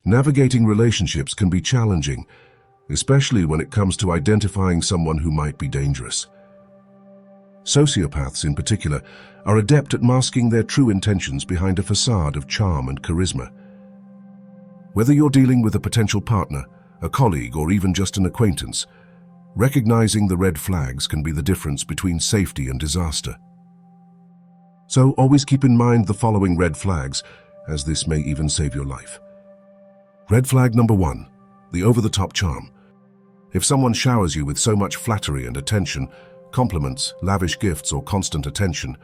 Navigating relationships can be challenging, especially when it comes to identifying someone who might be dangerous. Sociopaths, in particular, are adept at masking their true intentions behind a facade of charm and charisma. Whether you're dealing with a potential partner, a colleague, or even just an acquaintance, recognizing the red flags can be the difference between safety and disaster. So always keep in mind the following red flags, as this may even save your life. Red flag number 1, the over-the-top charm. If someone showers you with so much flattery and attention, compliments, lavish gifts, or constant attention,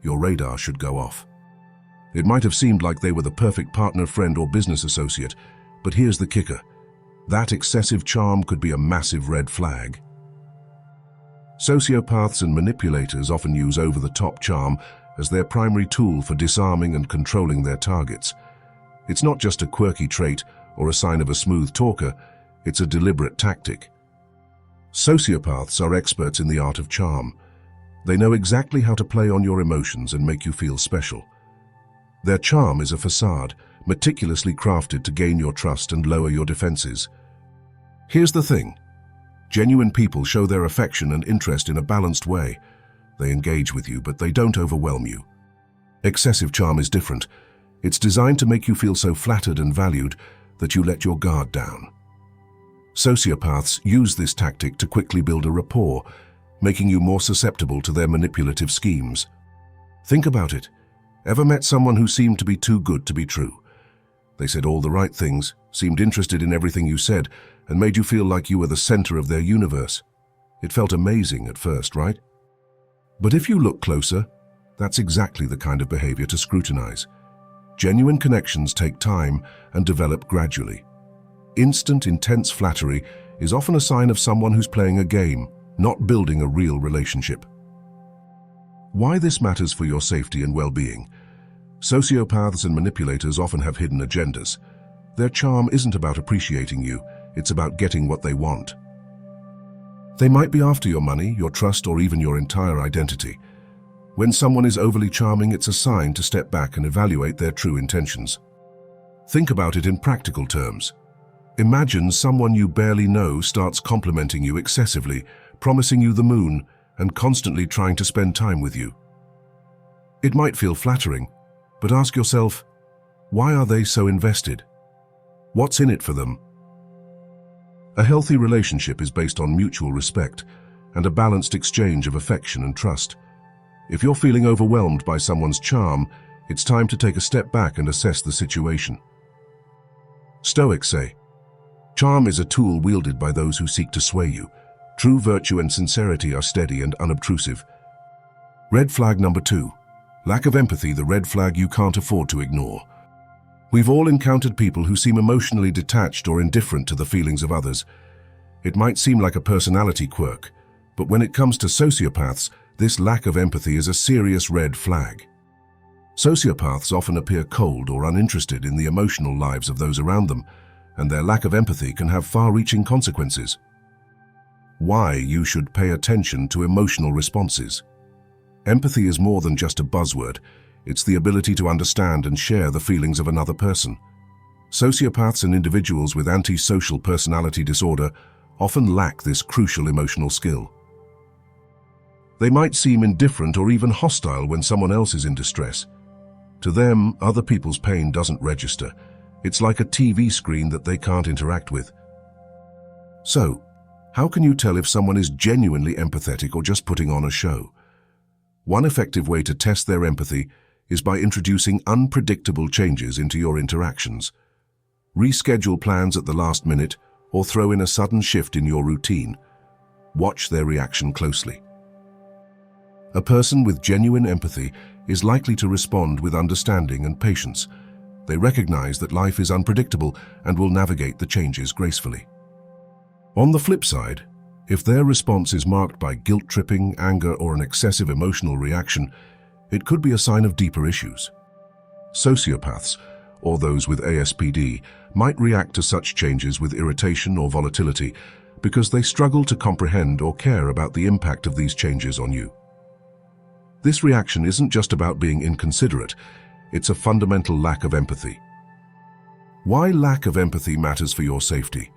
your radar should go off. It might have seemed like they were the perfect partner, friend, or business associate, but here's the kicker. That excessive charm could be a massive red flag. Sociopaths and manipulators often use over-the-top charm as their primary tool for disarming and controlling their targets. It's not just a quirky trait or a sign of a smooth talker, it's a deliberate tactic. Sociopaths are experts in the art of charm. They know exactly how to play on your emotions and make you feel special. Their charm is a facade, meticulously crafted to gain your trust and lower your defenses. Here's the thing. Genuine people show their affection and interest in a balanced way. They engage with you, but they don't overwhelm you. Excessive charm is different. It's designed to make you feel so flattered and valued that you let your guard down. Sociopaths use this tactic to quickly build a rapport, making you more susceptible to their manipulative schemes. Think about it. Ever met someone who seemed to be too good to be true? They said all the right things, seemed interested in everything you said, and made you feel like you were the center of their universe. It felt amazing at first, right? But if you look closer, that's exactly the kind of behavior to scrutinize. Genuine connections take time and develop gradually. Instant, intense flattery is often a sign of someone who's playing a game, not building a real relationship. Why this matters for your safety and well-being? Sociopaths and manipulators often have hidden agendas. Their charm isn't about appreciating you, it's about getting what they want. They might be after your money, your trust, or even your entire identity. When someone is overly charming, it's a sign to step back and evaluate their true intentions. Think about it in practical terms. Imagine someone you barely know starts complimenting you excessively, promising you the moon, and constantly trying to spend time with you. It might feel flattering, but ask yourself, why are they so invested? What's in it for them? A healthy relationship is based on mutual respect and a balanced exchange of affection and trust. If you're feeling overwhelmed by someone's charm, it's time to take a step back and assess the situation. Stoics say, charm is a tool wielded by those who seek to sway you. True virtue and sincerity are steady and unobtrusive. Red flag number 2. Lack of empathy, the red flag you can't afford to ignore. We've all encountered people who seem emotionally detached or indifferent to the feelings of others. It might seem like a personality quirk, but when it comes to sociopaths, this lack of empathy is a serious red flag. Sociopaths often appear cold or uninterested in the emotional lives of those around them, and their lack of empathy can have far-reaching consequences. Why you should pay attention to emotional responses. Empathy is more than just a buzzword. It's the ability to understand and share the feelings of another person. Sociopaths and individuals with antisocial personality disorder often lack this crucial emotional skill. They might seem indifferent or even hostile when someone else is in distress. To them, other people's pain doesn't register. It's like a TV screen that they can't interact with. So, how can you tell if someone is genuinely empathetic or just putting on a show? One effective way to test their empathy is by introducing unpredictable changes into your interactions. Reschedule plans at the last minute or throw in a sudden shift in your routine. Watch their reaction closely. A person with genuine empathy is likely to respond with understanding and patience. They recognize that life is unpredictable and will navigate the changes gracefully. On the flip side, if their response is marked by guilt-tripping, anger, or an excessive emotional reaction, it could be a sign of deeper issues. Sociopaths, or those with ASPD, might react to such changes with irritation or volatility because they struggle to comprehend or care about the impact of these changes on you. This reaction isn't just about being inconsiderate, it's a fundamental lack of empathy. Why lack of empathy matters for your safety.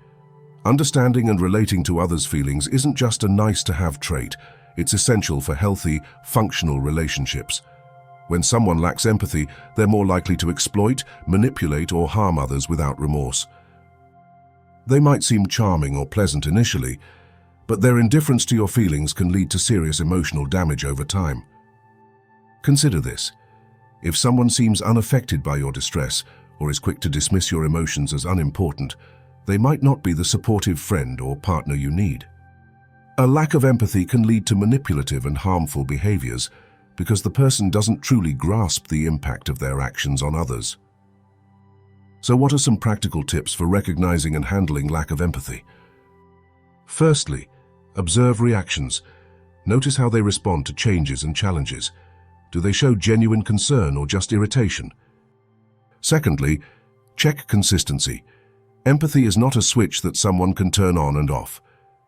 Understanding and relating to others' feelings isn't just a nice-to-have trait, it's essential for healthy, functional relationships. When someone lacks empathy, they're more likely to exploit, manipulate, or harm others without remorse. They might seem charming or pleasant initially, but their indifference to your feelings can lead to serious emotional damage over time. Consider this. If someone seems unaffected by your distress or is quick to dismiss your emotions as unimportant, they might not be the supportive friend or partner you need. A lack of empathy can lead to manipulative and harmful behaviors because the person doesn't truly grasp the impact of their actions on others. So what are some practical tips for recognizing and handling lack of empathy? Firstly, observe reactions. Notice how they respond to changes and challenges. Do they show genuine concern or just irritation? Secondly, check consistency. Empathy is not a switch that someone can turn on and off.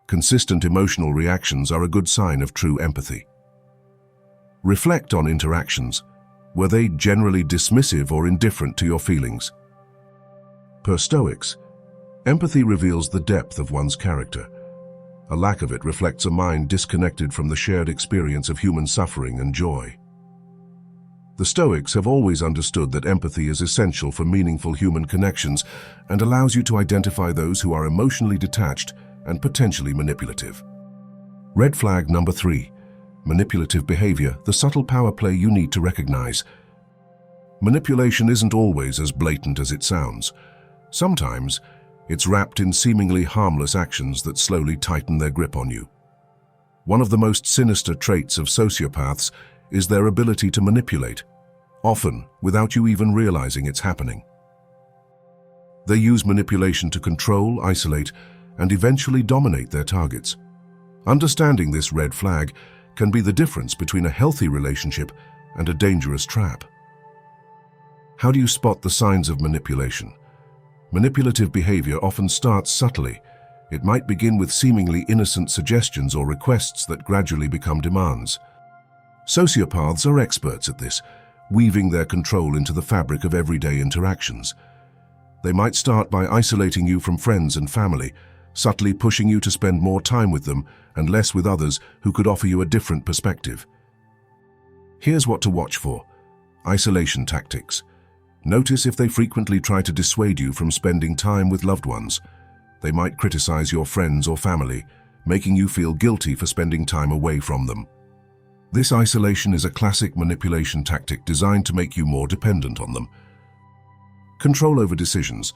Consistent emotional reactions are a good sign of true empathy. Reflect on interactions. Were they generally dismissive or indifferent to your feelings? Per Stoics, empathy reveals the depth of one's character. A lack of it reflects a mind disconnected from the shared experience of human suffering and joy. The Stoics have always understood that empathy is essential for meaningful human connections and allows you to identify those who are emotionally detached and potentially manipulative. Red flag number 3. Manipulative behavior, the subtle power play you need to recognize. Manipulation isn't always as blatant as it sounds. Sometimes, it's wrapped in seemingly harmless actions that slowly tighten their grip on you. One of the most sinister traits of sociopaths is their ability to manipulate, often without you even realizing it's happening. They use manipulation to control, isolate, and eventually dominate their targets. Understanding this red flag can be the difference between a healthy relationship and a dangerous trap. How do you spot the signs of manipulation? Manipulative behavior often starts subtly. It might begin with seemingly innocent suggestions or requests that gradually become demands. Sociopaths are experts at this, weaving their control into the fabric of everyday interactions. They might start by isolating you from friends and family, subtly pushing you to spend more time with them and less with others who could offer you a different perspective. Here's what to watch for. Isolation tactics. Notice if they frequently try to dissuade you from spending time with loved ones. They might criticize your friends or family, making you feel guilty for spending time away from them. This isolation is a classic manipulation tactic designed to make you more dependent on them. Control over decisions.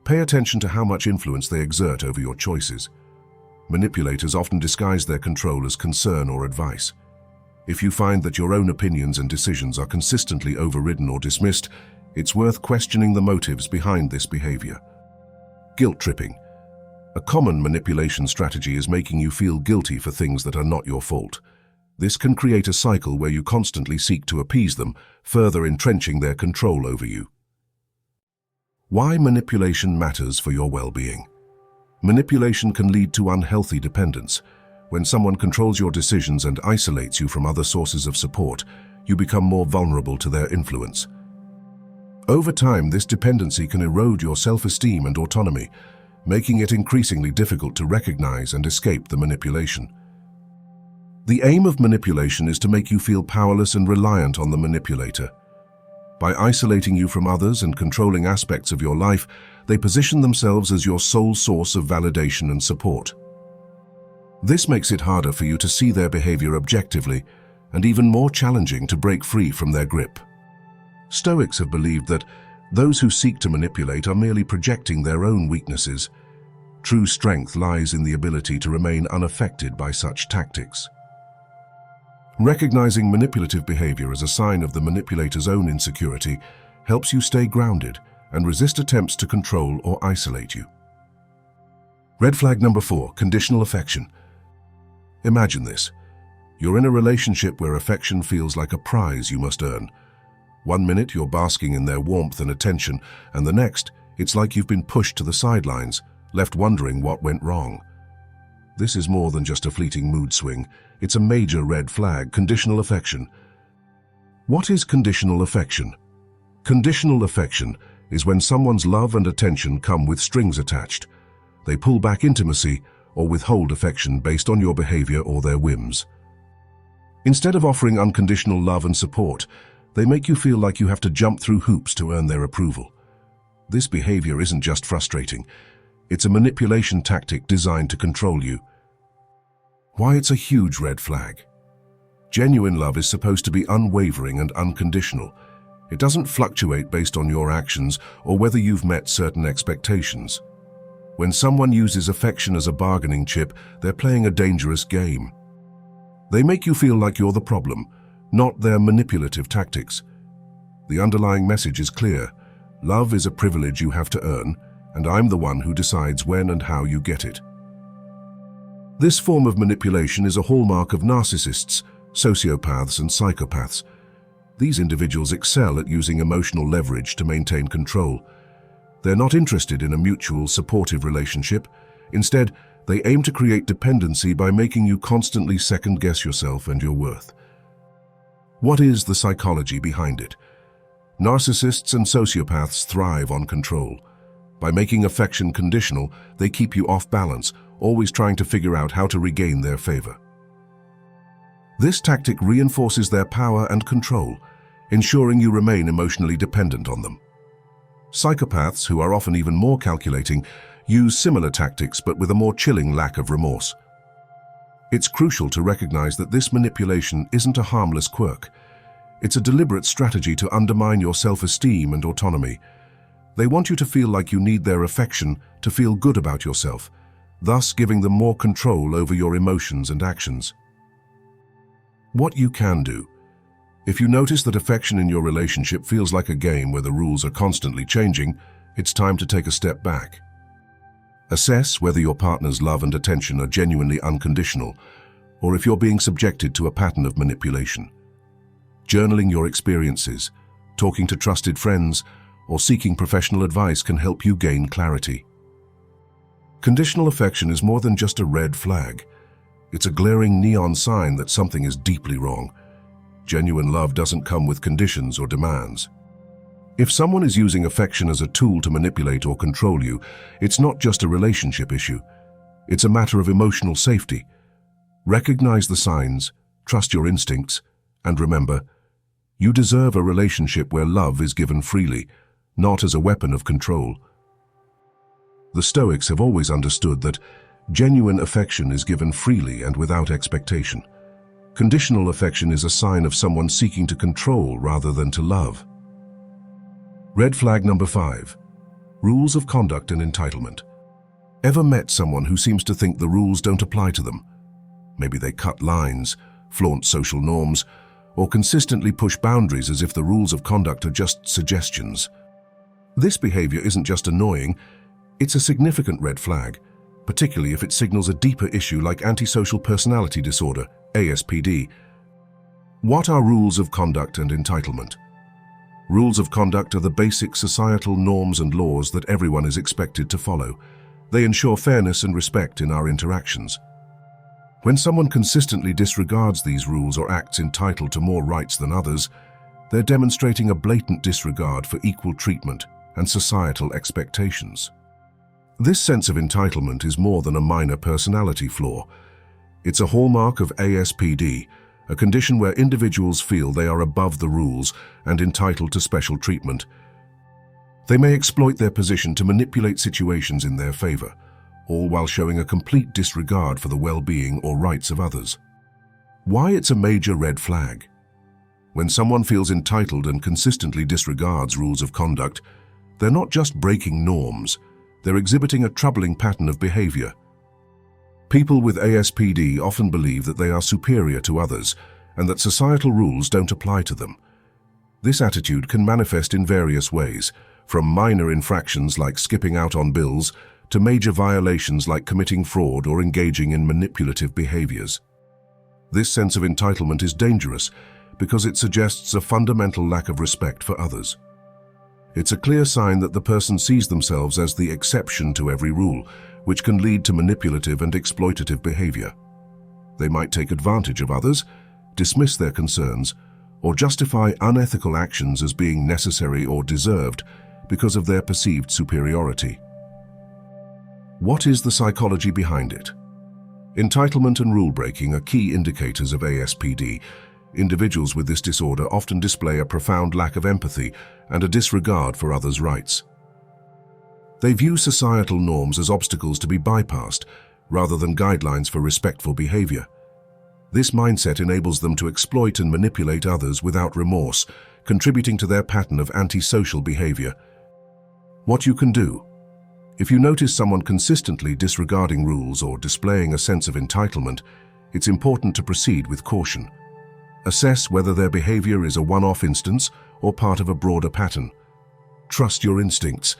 Pay attention to how much influence they exert over your choices. Manipulators often disguise their control as concern or advice. If you find that your own opinions and decisions are consistently overridden or dismissed, it's worth questioning the motives behind this behavior. Guilt tripping. A common manipulation strategy is making you feel guilty for things that are not your fault. This can create a cycle where you constantly seek to appease them, further entrenching their control over you. Why manipulation matters for your well-being. Manipulation can lead to unhealthy dependence. When someone controls your decisions and isolates you from other sources of support, you become more vulnerable to their influence. Over time, this dependency can erode your self-esteem and autonomy, making it increasingly difficult to recognize and escape the manipulation. The aim of manipulation is to make you feel powerless and reliant on the manipulator. By isolating you from others and controlling aspects of your life, they position themselves as your sole source of validation and support. This makes it harder for you to see their behavior objectively and even more challenging to break free from their grip. Stoics have believed that those who seek to manipulate are merely projecting their own weaknesses. True strength lies in the ability to remain unaffected by such tactics. Recognizing manipulative behavior as a sign of the manipulator's own insecurity helps you stay grounded and resist attempts to control or isolate you. Red flag number 4, conditional affection. Imagine this. You're in a relationship where affection feels like a prize you must earn. One minute you're basking in their warmth and attention, and the next, it's like you've been pushed to the sidelines, left wondering what went wrong. This is more than just a fleeting mood swing. It's a major red flag, conditional affection. What is conditional affection? Conditional affection is when someone's love and attention come with strings attached. They pull back intimacy or withhold affection based on your behavior or their whims. Instead of offering unconditional love and support, they make you feel like you have to jump through hoops to earn their approval. This behavior isn't just frustrating, it's a manipulation tactic designed to control you. Why it's a huge red flag. Genuine love is supposed to be unwavering and unconditional. It doesn't fluctuate based on your actions or whether you've met certain expectations. When someone uses affection as a bargaining chip, they're playing a dangerous game. They make you feel like you're the problem, not their manipulative tactics. The underlying message is clear. Love is a privilege you have to earn, and I'm the one who decides when and how you get it. This form of manipulation is a hallmark of narcissists, sociopaths, and psychopaths. These individuals excel at using emotional leverage to maintain control. They're not interested in a mutual, supportive relationship. Instead, they aim to create dependency by making you constantly second-guess yourself and your worth. What is the psychology behind it? Narcissists and sociopaths thrive on control. By making affection conditional, they keep you off balance, always trying to figure out how to regain their favor. This tactic reinforces their power and control, ensuring you remain emotionally dependent on them. Psychopaths, who are often even more calculating, use similar tactics but with a more chilling lack of remorse. It's crucial to recognize that this manipulation isn't a harmless quirk. It's a deliberate strategy to undermine your self-esteem and autonomy. They want you to feel like you need their affection to feel good about yourself, thus giving them more control over your emotions and actions. What you can do. If you notice that affection in your relationship feels like a game where the rules are constantly changing, it's time to take a step back. Assess whether your partner's love and attention are genuinely unconditional, or if you're being subjected to a pattern of manipulation. Journaling your experiences, talking to trusted friends, or seeking professional advice can help you gain clarity. Conditional affection is more than just a red flag. It's a glaring neon sign that something is deeply wrong. Genuine love doesn't come with conditions or demands. If someone is using affection as a tool to manipulate or control you, it's not just a relationship issue. It's a matter of emotional safety. Recognize the signs, trust your instincts, and remember, you deserve a relationship where love is given freely, not as a weapon of control. The Stoics have always understood that genuine affection is given freely and without expectation. Conditional affection is a sign of someone seeking to control rather than to love. Red flag number 5. Rules of conduct and entitlement. Ever met someone who seems to think the rules don't apply to them? Maybe they cut lines, flaunt social norms, or consistently push boundaries as if the rules of conduct are just suggestions. This behavior isn't just annoying, it's a significant red flag, particularly if it signals a deeper issue like antisocial personality disorder, ASPD. What are rules of conduct and entitlement? Rules of conduct are the basic societal norms and laws that everyone is expected to follow. They ensure fairness and respect in our interactions. When someone consistently disregards these rules or acts entitled to more rights than others, they're demonstrating a blatant disregard for equal treatment and societal expectations. This sense of entitlement is more than a minor personality flaw. It's a hallmark of ASPD, a condition where individuals feel they are above the rules and entitled to special treatment. They may exploit their position to manipulate situations in their favor, all while showing a complete disregard for the well-being or rights of others. Why it's a major red flag? When someone feels entitled and consistently disregards rules of conduct, they're not just breaking norms, they're exhibiting a troubling pattern of behavior. People with ASPD often believe that they are superior to others and that societal rules don't apply to them. This attitude can manifest in various ways, from minor infractions like skipping out on bills to major violations like committing fraud or engaging in manipulative behaviors. This sense of entitlement is dangerous because it suggests a fundamental lack of respect for others. It's a clear sign that the person sees themselves as the exception to every rule, which can lead to manipulative and exploitative behavior. They might take advantage of others, dismiss their concerns, or justify unethical actions as being necessary or deserved, because of their perceived superiority. What is the psychology behind it? Entitlement and rule-breaking are key indicators of ASPD. Individuals with this disorder often display a profound lack of empathy and a disregard for others' rights. They view societal norms as obstacles to be bypassed, rather than guidelines for respectful behavior. This mindset enables them to exploit and manipulate others without remorse, contributing to their pattern of antisocial behavior. What you can do. If you notice someone consistently disregarding rules or displaying a sense of entitlement, it's important to proceed with caution. Assess whether their behavior is a one-off instance or part of a broader pattern. Trust your instincts.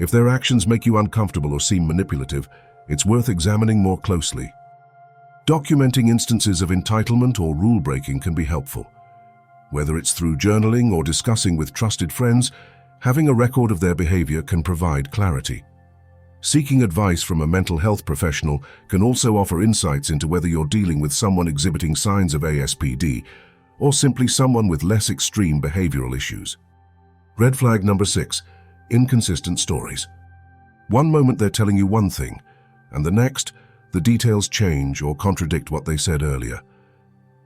If their actions make you uncomfortable or seem manipulative, it's worth examining more closely. Documenting instances of entitlement or rule-breaking can be helpful. Whether it's through journaling or discussing with trusted friends, having a record of their behavior can provide clarity. Seeking advice from a mental health professional can also offer insights into whether you're dealing with someone exhibiting signs of ASPD or simply someone with less extreme behavioral issues. Red flag number 6, inconsistent stories. One moment they're telling you one thing, and the next, the details change or contradict what they said earlier.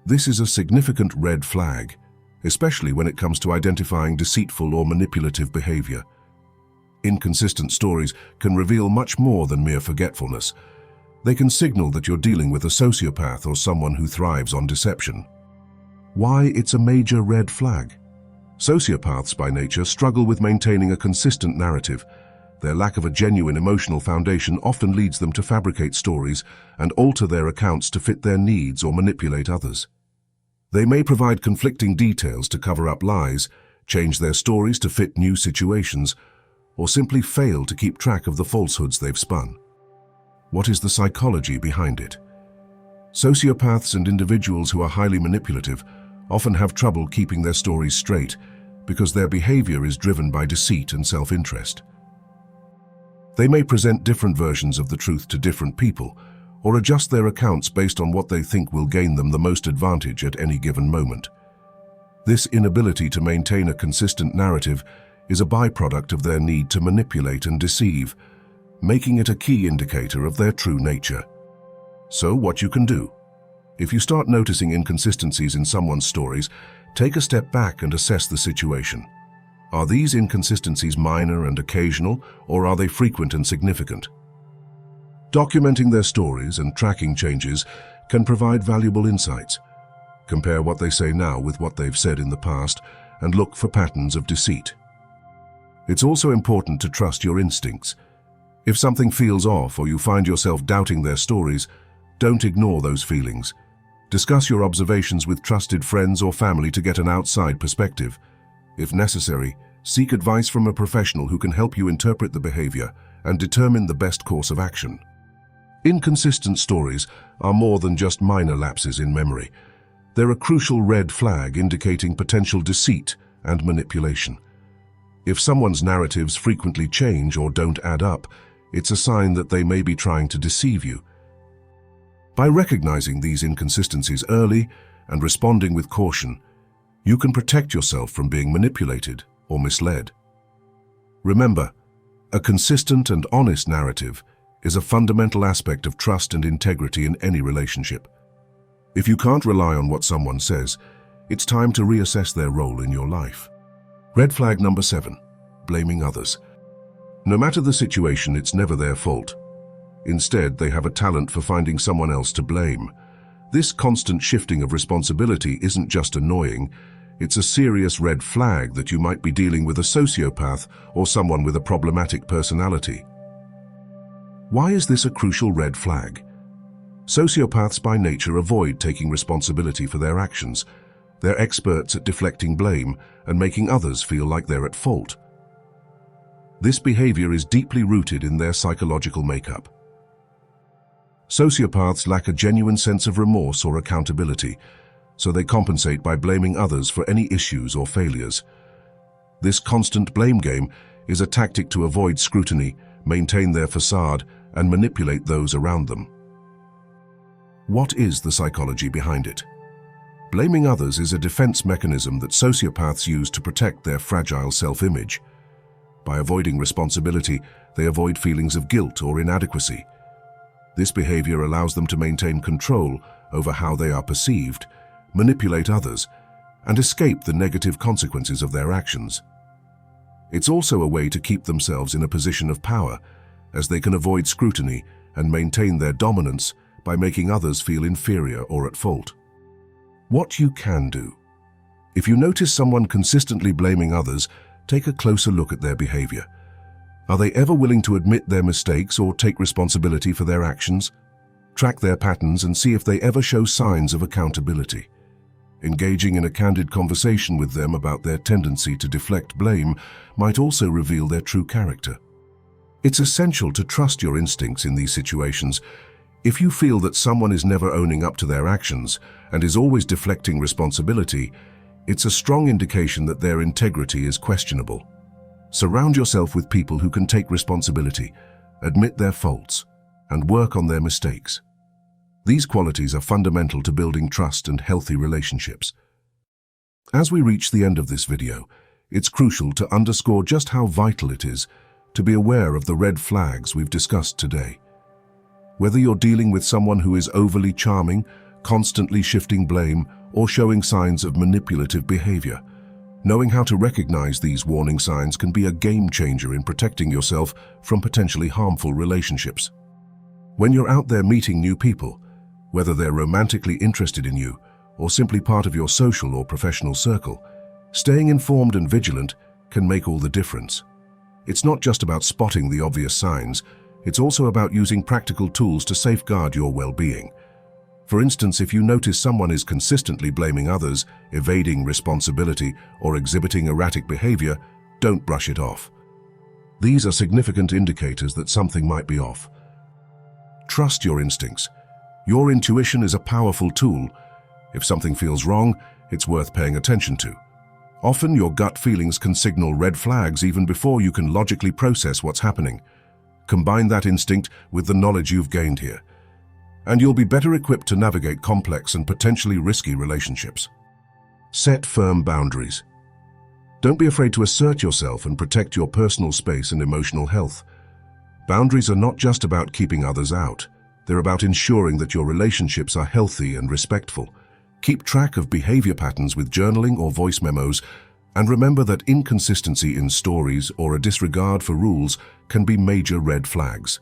This is a significant red flag, especially when it comes to identifying deceitful or manipulative behavior. Inconsistent stories can reveal much more than mere forgetfulness. They can signal that you're dealing with a sociopath or someone who thrives on deception. Why it's a major red flag? Sociopaths by nature struggle with maintaining a consistent narrative. Their lack of a genuine emotional foundation often leads them to fabricate stories and alter their accounts to fit their needs or manipulate others. They may provide conflicting details to cover up lies, change their stories to fit new situations, or simply fail to keep track of the falsehoods they've spun. What is the psychology behind it? Sociopaths and individuals who are highly manipulative often have trouble keeping their stories straight because their behavior is driven by deceit and self-interest. They may present different versions of the truth to different people or adjust their accounts based on what they think will gain them the most advantage at any given moment. This inability to maintain a consistent narrative is a byproduct of their need to manipulate and deceive, making it a key indicator of their true nature. So what you can do? If you start noticing inconsistencies in someone's stories, take a step back and assess the situation. Are these inconsistencies minor and occasional, or are they frequent and significant? Documenting their stories and tracking changes can provide valuable insights. Compare what they say now with what they've said in the past and look for patterns of deceit. It's also important to trust your instincts. If something feels off or you find yourself doubting their stories, don't ignore those feelings. Discuss your observations with trusted friends or family to get an outside perspective. If necessary, seek advice from a professional who can help you interpret the behavior and determine the best course of action. Inconsistent stories are more than just minor lapses in memory. They're a crucial red flag indicating potential deceit and manipulation. If someone's narratives frequently change or don't add up, it's a sign that they may be trying to deceive you. By recognizing these inconsistencies early and responding with caution, you can protect yourself from being manipulated or misled. Remember, a consistent and honest narrative is a fundamental aspect of trust and integrity in any relationship. If you can't rely on what someone says, it's time to reassess their role in your life. Red flag number 7, blaming others. No matter the situation, it's never their fault. Instead, they have a talent for finding someone else to blame. This constant shifting of responsibility isn't just annoying, it's a serious red flag that you might be dealing with a sociopath or someone with a problematic personality. Why is this a crucial red flag? Sociopaths by nature avoid taking responsibility for their actions. They're experts at deflecting blame and making others feel like they're at fault. This behavior is deeply rooted in their psychological makeup. Sociopaths lack a genuine sense of remorse or accountability, so they compensate by blaming others for any issues or failures. This constant blame game is a tactic to avoid scrutiny, maintain their facade, and manipulate those around them. What is the psychology behind it? Blaming others is a defense mechanism that sociopaths use to protect their fragile self-image. By avoiding responsibility, they avoid feelings of guilt or inadequacy. This behavior allows them to maintain control over how they are perceived, manipulate others, and escape the negative consequences of their actions. It's also a way to keep themselves in a position of power, as they can avoid scrutiny and maintain their dominance by making others feel inferior or at fault. What you can do. If you notice someone consistently blaming others, take a closer look at their behavior. Are they ever willing to admit their mistakes or take responsibility for their actions? Track their patterns and see if they ever show signs of accountability. Engaging in a candid conversation with them about their tendency to deflect blame might also reveal their true character. It's essential to trust your instincts in these situations. If you feel that someone is never owning up to their actions and is always deflecting responsibility, it's a strong indication that their integrity is questionable. Surround yourself with people who can take responsibility, admit their faults, and work on their mistakes. These qualities are fundamental to building trust and healthy relationships. As we reach the end of this video, it's crucial to underscore just how vital it is to be aware of the red flags we've discussed today. Whether you're dealing with someone who is overly charming, constantly shifting blame, or showing signs of manipulative behavior, knowing how to recognize these warning signs can be a game changer in protecting yourself from potentially harmful relationships. When you're out there meeting new people, whether they're romantically interested in you or simply part of your social or professional circle, staying informed and vigilant can make all the difference. It's not just about spotting the obvious signs, it's also about using practical tools to safeguard your well-being. For instance, if you notice someone is consistently blaming others, evading responsibility, or exhibiting erratic behavior, don't brush it off. These are significant indicators that something might be off. Trust your instincts. Your intuition is a powerful tool. If something feels wrong, it's worth paying attention to. Often, your gut feelings can signal red flags even before you can logically process what's happening. Combine that instinct with the knowledge you've gained here, and you'll be better equipped to navigate complex and potentially risky relationships. Set firm boundaries. Don't be afraid to assert yourself and protect your personal space and emotional health. Boundaries are not just about keeping others out. They're about ensuring that your relationships are healthy and respectful. Keep track of behavior patterns with journaling or voice memos, and remember that inconsistency in stories or a disregard for rules can be major red flags.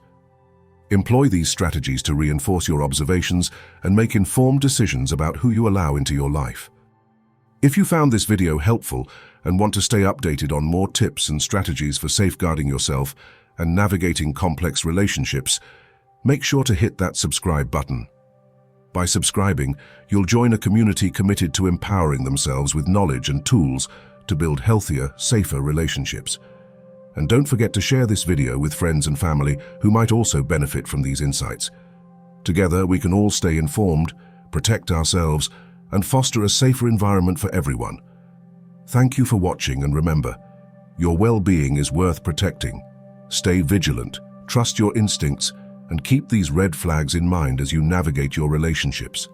Employ these strategies to reinforce your observations and make informed decisions about who you allow into your life. If you found this video helpful and want to stay updated on more tips and strategies for safeguarding yourself and navigating complex relationships, make sure to hit that subscribe button. By subscribing, you'll join a community committed to empowering themselves with knowledge and tools to build healthier, safer relationships. And don't forget to share this video with friends and family who might also benefit from these insights. Together, we can all stay informed, protect ourselves, and foster a safer environment for everyone. Thank you for watching, and remember, your well-being is worth protecting. Stay vigilant, trust your instincts, and keep these red flags in mind as you navigate your relationships.